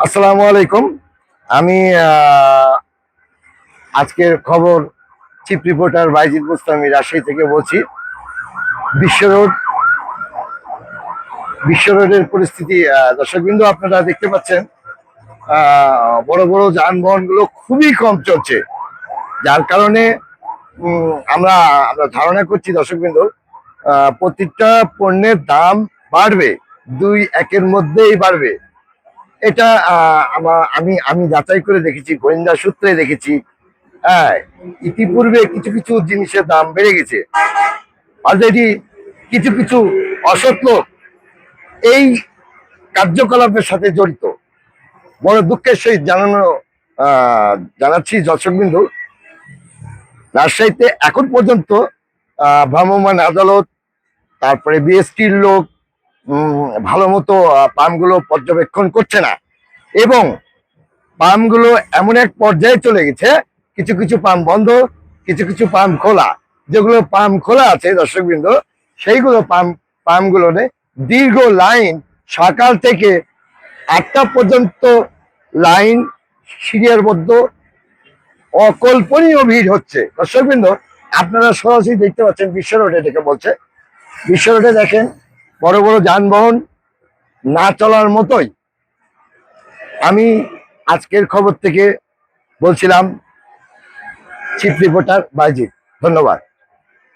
আসসালামু আলাইকুম। আমি আজকের খবর চিফ রিপোর্টার বাইজিদ মুস্তামি রাজশাহী থেকে বলছি। বিশ্ব রোড বিশ্ব রোডের পরিস্থিতি দর্শকবৃন্দ আপনারা দেখতে পাচ্ছেন। বড় বড় যানবাহন গুলো খুবই কম চলছে, যার কারণে আমরা আমরা ধারণা করছি দর্শকবৃন্দ প্রতিটা পণ্যের দাম বাড়বে, 2-1-এর মধ্যেই বাড়বে। এটা আমি আমি যাচাই করে দেখেছি, গোয়েন্দা সূত্রে দেখেছি। হ্যাঁ, ইতিপূর্বে কিছু কিছু জিনিসের দাম বেড়ে গেছে অলরেডি। কিছু কিছু অসৎ লোক এই কার্যকলাপের সাথে জড়িত। বড় দুঃখের সহিত জানাচ্ছি দর্শকবৃন্দ, রাজশাহীতে এখন পর্যন্ত ভ্রাম্যমাণ আদালত, তারপরে বিএসটির লোক ভালো মতো পাম্পগুলো পর্যবেক্ষণ করছে না, এবং পাম্পগুলো এমন এক পর্যায়ে চলে গেছে, কিছু কিছু পাম্প বন্ধ, কিছু কিছু পাম্প খোলা। যেগুলো পাম্প খোলা আছে দর্শকবৃন্দ, সেইগুলো পাম্পগুলোতে দীর্ঘ লাইন, সকাল থেকে 8টা পর্যন্ত লাইন, সিরিয়ার মধ্যে অকল্পনীয় ভিড় হচ্ছে দর্শকবৃন্দ। আপনারা সরাসরি দেখতে পাচ্ছেন বিশ্ব রোডে, থেকে বলছে বিশ্ব রোডে দেখেন বড় বড় যানবাহন না চলার মতোই। আমি আজকের খবর থেকে বলছিলাম চিফ রিপোর্টার বাইজিদ। ধন্যবাদ।